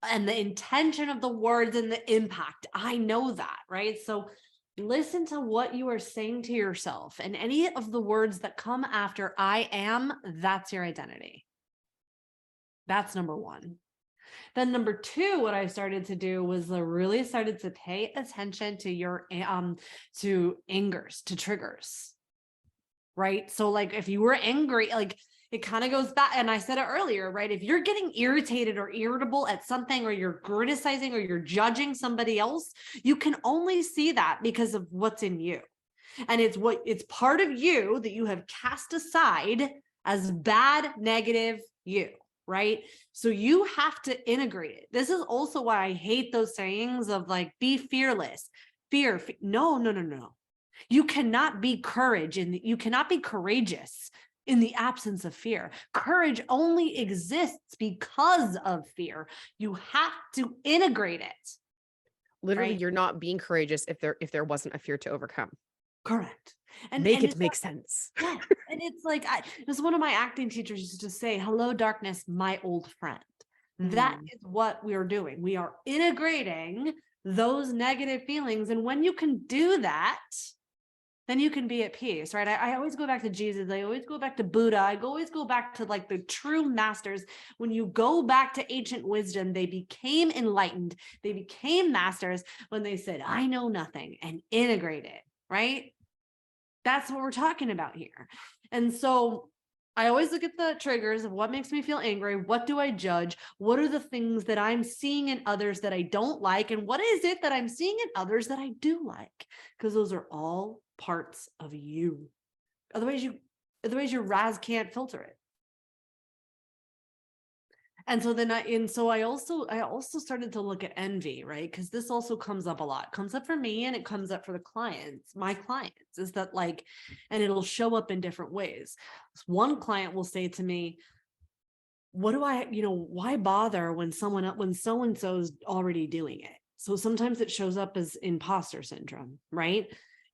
and the intention of the words and the impact. I know that, right? So listen to what you are saying to yourself, and any of the words that come after I am, that's your identity. That's number one. Then number two, what I started to do was I really started to pay attention to your to angers, to triggers, right? So like if you were angry, like it kind of goes back, and I said it earlier, right? If you're getting irritated or irritable at something, or you're criticizing or you're judging somebody else, you can only see that because of what's in you. And it's part of you that you have cast aside as bad, negative you, right? So you have to integrate it. This is also why I hate those sayings of like, be fearless, no, no, no, no. You cannot be you cannot be courageous in the absence of fear. Courage only exists because of fear. You have to integrate it. Literally, Right? you're not being courageous if there wasn't a fear to overcome. Correct. Make And it it's make sense. yeah. And it's like, it was one of my acting teachers used to say, hello, darkness, my old friend. That Mm. is what we are doing. We are integrating those negative feelings. And when you can do that, then you can be at peace, right? I always go back to Jesus. I always go back to Buddha. Always go back to like the true masters. When you go back to ancient wisdom, they became enlightened. They became masters when they said, I know nothing, and integrated, right? That's what we're talking about here. And so I always look at the triggers of what makes me feel angry. What do I judge? What are the things that I'm seeing in others that I don't like? And what is it that I'm seeing in others that I do like? Because those are all parts of you. Otherwise, your Raz can't filter it. And so then I also started to look at envy, right? Because this also comes up a lot. It comes up for me, and it comes up for the clients, my clients, is that like, and it'll show up in different ways. One client will say to me, what do I, why bother when so-and-so's already doing it? So sometimes it shows up as imposter syndrome, right?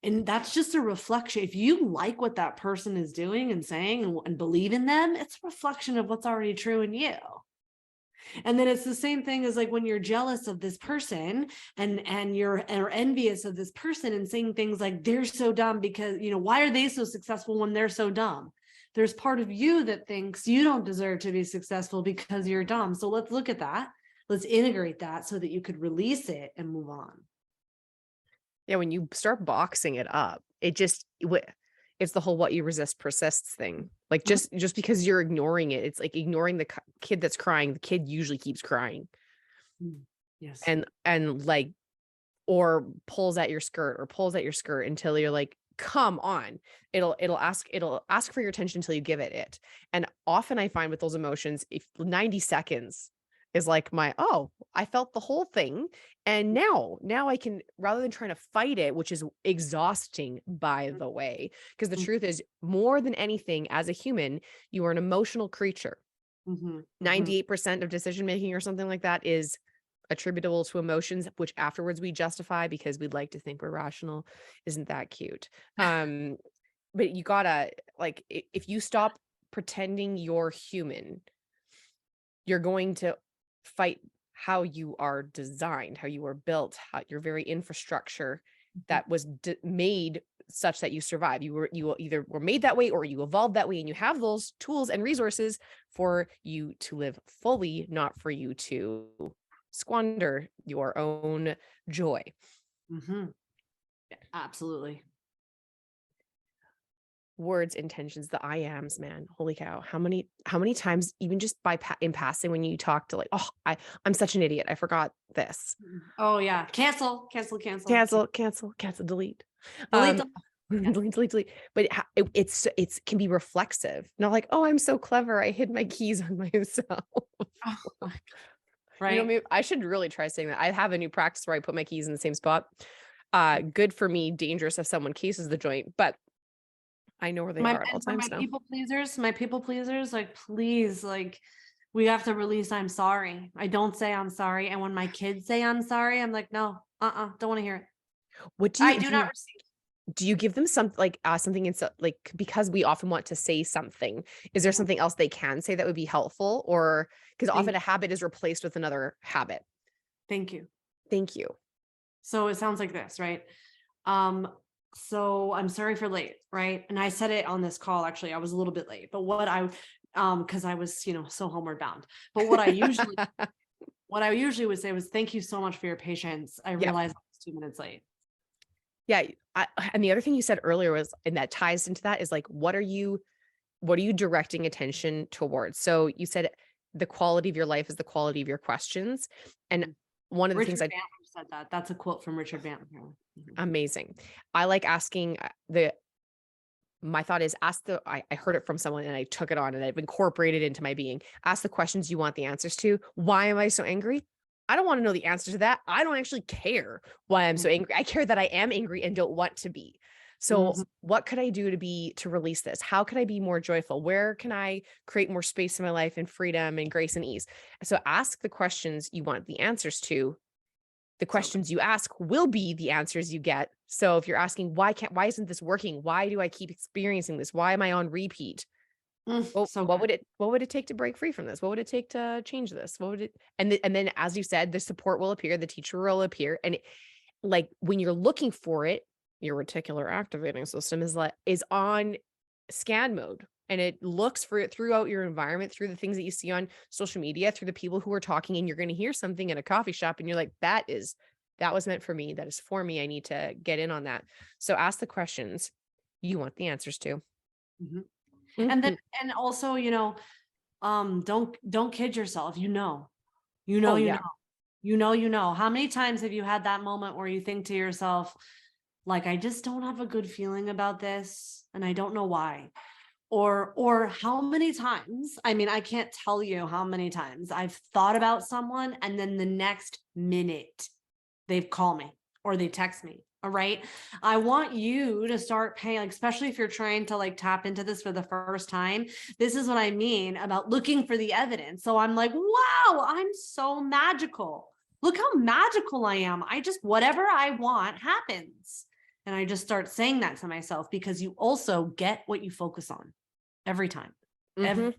And that's just a reflection. If you like what that person is doing and saying and believe in them, it's a reflection of what's already true in you. And then it's the same thing as like when you're jealous of this person and you're or envious of this person and saying things like they're so dumb because, why are they so successful when they're so dumb? There's part of you that thinks you don't deserve to be successful because you're dumb. So let's look at that. Let's integrate that so that you could release it and move on. Yeah, when you start boxing it up, it's the whole what you resist persists thing. Like Mhm. just because you're ignoring it, it's like ignoring the kid that's crying. The kid usually keeps crying Mm. Yes. and like or pulls at your skirt until you're like, come on. It'll ask for your attention until you give it. And often I find with those emotions, if 90 seconds is like I felt the whole thing. And now I can, rather than trying to fight it, which is exhausting, by the way, because the truth is, more than anything, as a human, you are an emotional creature. Mm-hmm. 98% of decision making or something like that is attributable to emotions, which afterwards we justify because we'd like to think we're rational. Isn't that cute? But you gotta, like, if you stop pretending you're human, you're going to fight how you are designed, how you are built, how your very infrastructure that was made such that you survive. You either were made that way or you evolved that way, and you have those tools and resources for you to live fully, not for you to squander your own joy. Mm-hmm. Absolutely. words, intentions, the I ams, man. Holy cow. How many times, even just by in passing, when you talk to like, oh, I'm such an idiot. I forgot this. Oh yeah. Cancel. Delete. Delete Um, them. Yeah. delete. But it's can be reflexive. Not like, oh, I'm so clever. I hid my keys on myself. Oh my God. You know, Right. maybe I should really try saying that. I have a new practice where I put my keys in the same spot. Good for me, dangerous if someone cases the joint, but I know where they are at all And for times now. my people pleasers, like, please, like, we have to release I'm sorry. I don't say I'm sorry. And when my kids say I'm sorry, I'm like, no, don't want to hear it. What do I you do not receive. do you give them something like something in like, because we often want to say something, is there something else they can say that would be helpful? Or because often Thank, a habit is replaced with another habit. thank you. Thank you. So it sounds like this, right? Um, so I'm sorry for late, right? And I said it on this call, actually, I was a little bit late, but because I was, so homeward bound. But what I usually would say was, thank you so much for your patience. I Yeah. realized I was 2 minutes late. Yeah. And the other thing you said earlier was, and that ties into that, is like, what are you directing attention towards? So you said the quality of your life is the quality of your questions. And one of the things Richard Bantler said that. That's a quote from Richard Bantler. amazing. I like asking my thought is, I heard it from someone and I took it on and I've incorporated it into my being. Ask the questions you want the answers to. Why am I so angry? I don't want to know the answer to that. I don't actually care why I'm so angry. I care that I am angry and don't want to be. So Mhm. what could I do to release this? How could I be more joyful? Where can I create more space in my life and freedom and grace and ease? So ask the questions you want the answers to. The So good. questions you ask will be the answers you get. So if you're asking, why isn't this working? Why do I keep experiencing this? Why am I on repeat? Well, So what good. would it take to break free from this? What would it take to change this? What would it, and then, as you said, the support will appear, the teacher will appear. And like, when you're looking for it, your reticular activating system is on scan mode, and it looks for it throughout your environment, through the things that you see on social media, through the people who are talking, and you're going to hear something in a coffee shop and you're like, that was meant for me. That is for me. I need to get in on that. So ask the questions you want the answers to. Mhm. And then, Mhm. and also, don't kid yourself. Oh You yeah. know, How many times have you had that moment where you think to yourself, like, I just don't have a good feeling about this, and I don't know why? Or how many times, I mean, I can't tell you how many times I've thought about someone and then the next minute they've called me or they text me. All right. I want you to start paying, like, especially if you're trying to like tap into this for the first time. This is what I mean about looking for the evidence. So I'm like, wow, I'm so magical. Look how magical I am. Whatever I want happens. And I just start saying that to myself, because you also get what you focus on every time. Hmm.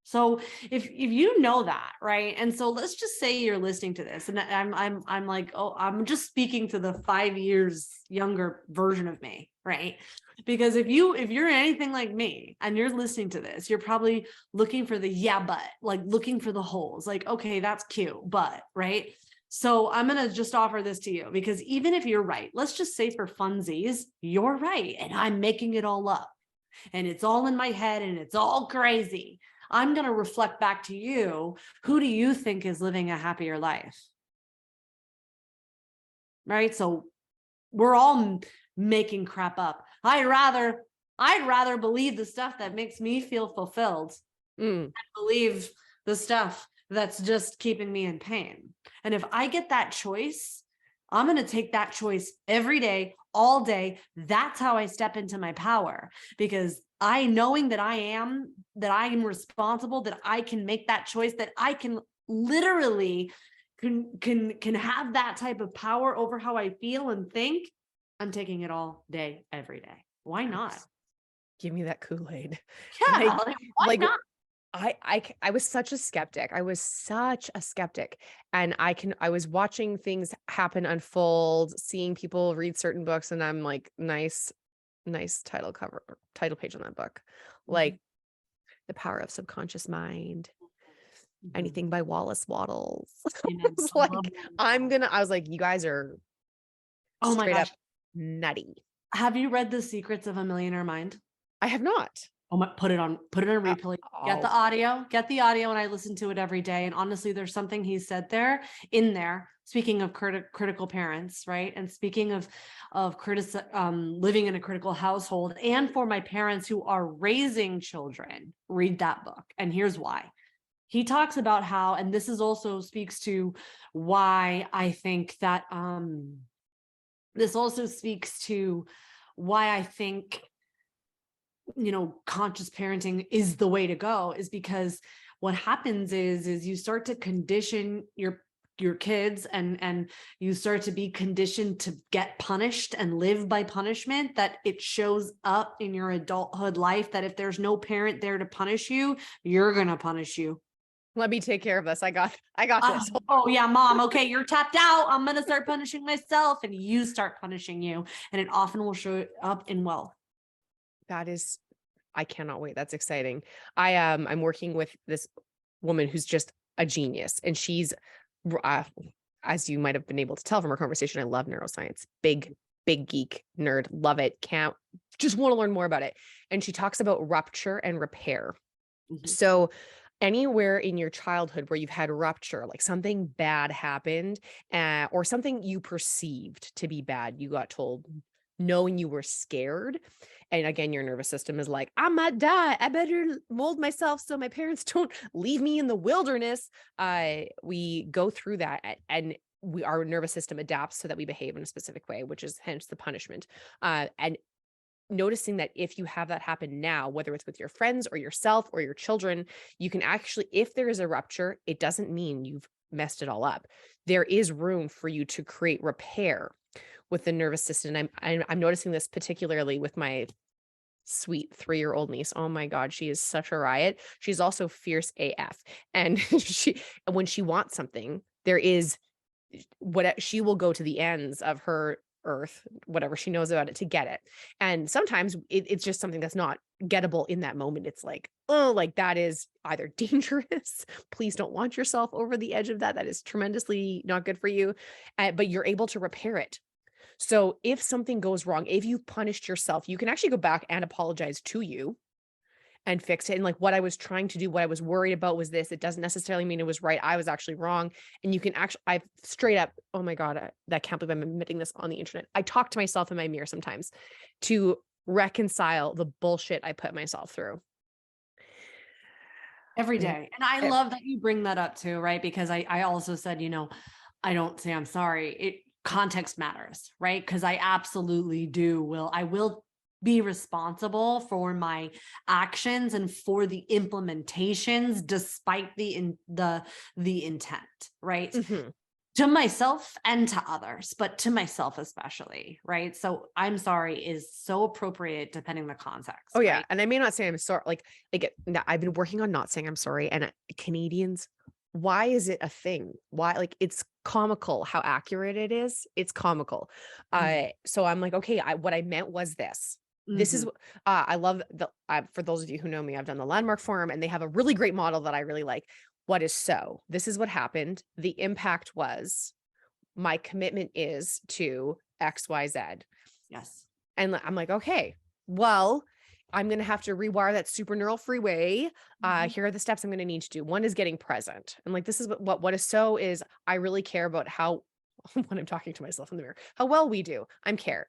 So if you know that, right? And so let's just say you're listening to this, and I'm like, oh, I'm just speaking to the 5 years younger version of me, right? Because if you're anything like me and you're listening to this, you're probably looking for the yeah, but, like, looking for the holes. Like, okay, that's cute, but, right? So I'm going to just offer this to you, because even if you're right, let's just say for funsies, you're right, and I'm making it all up, and it's all in my head and it's all crazy. I'm going to reflect back to you. Who do you think is living a happier life? Right? So we're all making crap up. I'd rather believe the stuff that makes me feel fulfilled Mm. than believe the stuff that's just keeping me in pain. And if I get that choice, I'm going to take that choice every day, all day. That's how I step into my power, because knowing that I am responsible, that I can make that choice, that I can literally can have that type of power over how I feel and think. I'm taking it all day, every day. Why not? Give me that Kool-Aid. Yeah, Like, why not? I was such a skeptic. I was such a skeptic. And I was watching things happen, unfold, seeing people read certain books, and I'm like, nice title page on that book. Like, The Power of Subconscious Mind, anything by Wallace Wattles. Amen. It's I love like, that. I was like, you guys are Oh my straight up gosh. nutty. Have you read The Secrets of a Millionaire Mind? I have not. Oh my, put it on replay. Get the I'll- audio, and I listen to it every day. And honestly, there's something he said there in there. Speaking of critical parents, right? And speaking of living in a critical household, and for my parents who are raising children, read that book. And here's why. He talks about how, and this is also speaks to why I think that this also speaks to why I think, conscious parenting is the way to go, is because what happens is you start to condition your kids, and you start to be conditioned to get punished and live by punishment, that it shows up in your adulthood life, that if there's no parent there to punish you, you're going to punish you. Let me take care of this. I got this. Oh yeah, mom. Okay, you're tapped out. I'm going to start punishing myself, and you start punishing you. And it often will show up in wealth. I cannot wait. That's exciting. I'm working with this woman who's just a genius, and she's, as you might have been able to tell from our conversation, I love neuroscience, big geek nerd, love it. Can't just want to learn more about it. And she talks about rupture and repair. Mhm. So anywhere in your childhood where you've had rupture, like something bad happened, or something you perceived to be bad, you got told no, and you were scared. And again, your nervous system is like, I might die. I better mold myself so my parents don't leave me in the wilderness. We go through that, and our nervous system adapts so that we behave in a specific way, which is hence the punishment. And noticing that if you have that happen now, whether it's with your friends or yourself or your children, you can actually, if there is a rupture, it doesn't mean you've messed it all up. There is room for you to create repair with the nervous system. And I'm noticing this particularly with my sweet 3-year-old niece. Oh my God, she is such a riot. She's also fierce AF. And when she wants something, there is she will go to the ends of her earth, whatever she knows about it, to get it. And sometimes it's just something that's not gettable in that moment. It's like, oh, like that is either dangerous. Please don't launch yourself over the edge of that. That is tremendously not good for you. But you're able to repair it. So if something goes wrong, if you've punished yourself, you can actually go back and apologize to you and fix it. And like, what I was trying to do, what I was worried about was this. It doesn't necessarily mean it was right. I was actually wrong. And you can actually, I've straight up, oh my God, I can't believe I'm admitting this on the internet. I talk to myself in my mirror sometimes to reconcile the bullshit I put myself through. Every day. And I love that you bring that up too, right? Because I also said, I don't say I'm sorry. Context matters, right? Because I absolutely I will be responsible for my actions and for the implementations, despite the intent, right? Mm-hmm. To myself and to others, but to myself especially, right? So I'm sorry is so appropriate depending the context. Oh yeah. Right? And I may not say I'm sorry. Like I've been working on not saying I'm sorry. And Canadians, why is it a thing? Why? Like, it's comical how accurate it is. It's comical. So I'm like, okay, what I meant was this. This is, I love for those of you who know me, I've done the Landmark Forum, and they have a really great model that I really like. What is so? This is what happened. The impact was, my commitment is to X, Y, Z. Yes. And I'm like, okay, well, I'm going to have to rewire that super neural freeway. Here are the steps I'm going to need to do. One is getting present. And like, this is what is so is, I really care about how, when I'm talking to myself in the mirror, how well we do. I care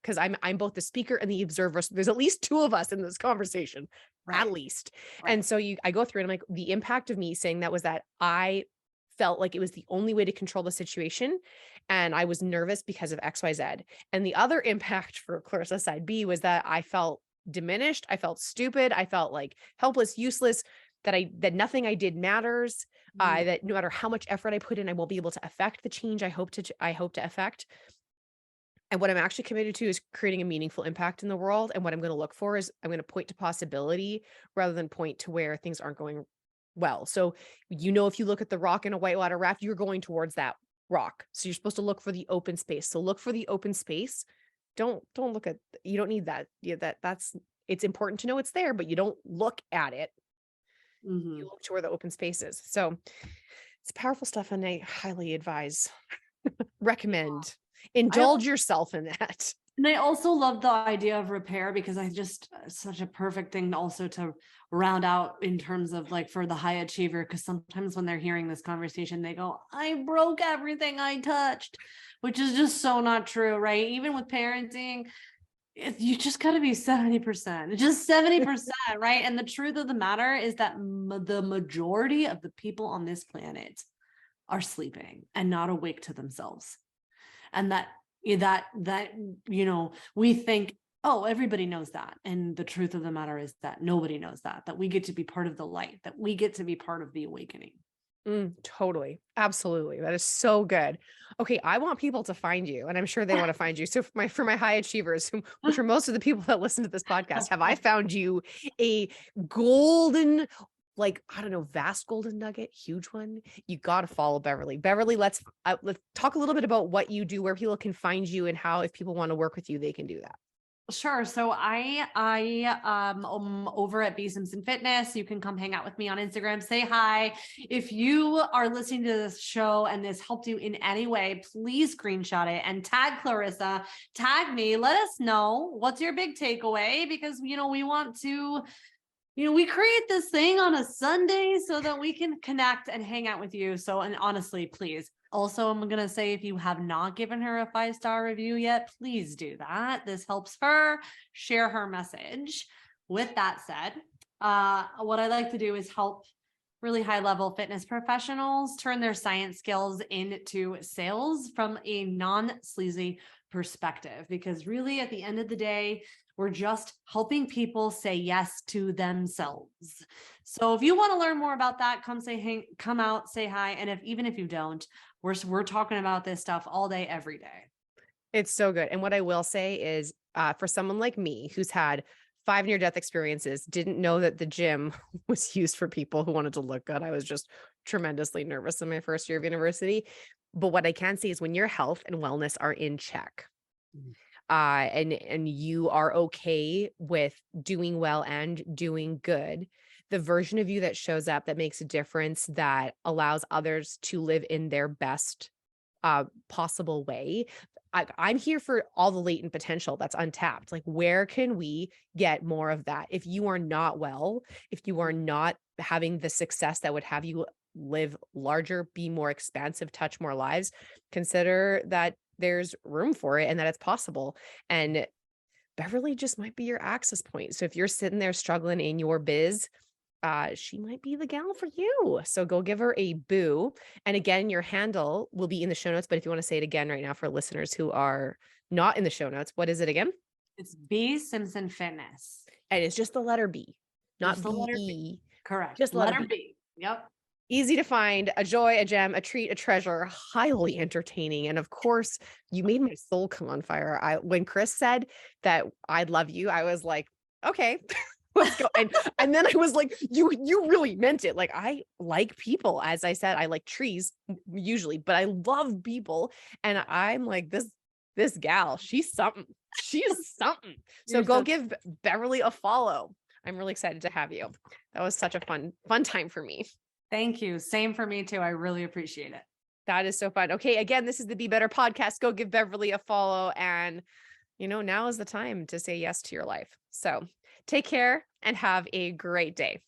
because I'm both the speaker and the observer. So there's at least 2 of us in this conversation, Right. at least. Right. And so I go through and I'm like, the impact of me saying that was that I felt like it was the only way to control the situation. And I was nervous because of XYZ. And the other impact for Clarissa side B was that I felt diminished. I felt stupid. I felt like helpless, useless, that nothing I did matters. That no matter how much effort I put in, I won't be able to affect the change I hope to affect. And what I'm actually committed to is creating a meaningful impact in the world. And what I'm going to look for is I'm going to point to possibility rather than point to where things aren't going well. So, if you look at the rock in a whitewater raft, you're going towards that rock. So you're supposed to look for the open space. So look for the open space. Don't look at, you don't need that. Yeah, it's important to know it's there, but you don't look at it. You look to where the open space is. So it's powerful stuff. And I highly advise, recommend, indulge yourself in that. And I also love the idea of repair because I just such a perfect thing also to round out in terms of like for the high achiever. Because sometimes when they're hearing this conversation, they go, I broke everything I touched, which is just so not true, right? Even with parenting, you just got to be 70%, just 70%, right? And the truth of the matter is that the majority of the people on this planet are sleeping and not awake to themselves. And that we think, oh, everybody knows that, and the truth of the matter is that nobody knows that we get to be part of the light, that we get to be part of the awakening. Totally. Absolutely. That is so good. Okay. I want people to find you, and I'm sure they want to find you. So for my high achievers, which are most of the people that listen to this podcast, have I found you a golden, like, I don't know, vast golden nugget, huge one? You got to follow Beverley. Beverley, let's talk a little bit about what you do, where people can find you, and how, if people want to work with you, they can do that. Sure. So I over at Simpson Fitness. You can come hang out with me on Instagram, say hi. If you are listening to this show and this helped you in any way, please screenshot it and tag Clarissa, tag me, let us know what's your big takeaway, because we want to, we create this thing on a Sunday so that we can connect and hang out with you. So, and honestly, please. Also, I'm going to say, if you have not given her a 5-star review yet, please do that. This helps her share her message. With that said, what I like to do is help really high level fitness professionals turn their science skills into sales from a non-sleazy perspective, because really at the end of the day, we're just helping people say yes to themselves. So if you want to learn more about that, come out, say hi. And even if you don't, we're talking about this stuff all day, every day. It's so good. And what I will say is, for someone like me who's had 5 near-death experiences, didn't know that the gym was used for people who wanted to look good. I was just tremendously nervous in my first year of university. But what I can say is, when your health and wellness are in check, and you are okay with doing well and doing good, the version of you that shows up, that makes a difference, that allows others to live in their best possible way. I'm here for all the latent potential that's untapped. Like, where can we get more of that? If you are not well, if you are not having the success that would have you live larger, be more expansive, touch more lives, consider that there's room for it and that it's possible. And Beverley just might be your access point. So if you're sitting there struggling in your biz, she might be the gal for you. So go give her a boo. And again, your handle will be in the show notes. But if you want to say it again right now for listeners who are not in the show notes, what is it again? It's B Simpson Fitness. And it's just the letter B, not just the letter B-E. B. Correct. Just letter B. B. Yep. Easy to find, a joy, a gem, a treat, a treasure, highly entertaining. And of course, you made my soul come on fire. When Chris said that I'd love you, I was like, okay, let's go. And then I was like, you really meant it. Like, I like people. As I said, I like trees usually, but I love people. And I'm like, this gal, she's something. She is something. So go give Beverley a follow. I'm really excited to have you. That was such a fun time for me. Thank you. Same for me too. I really appreciate it. That is so fun. Okay. Again, this is the Be Better podcast. Go give Beverley a follow. And, now is the time to say yes to your life. So take care and have a great day.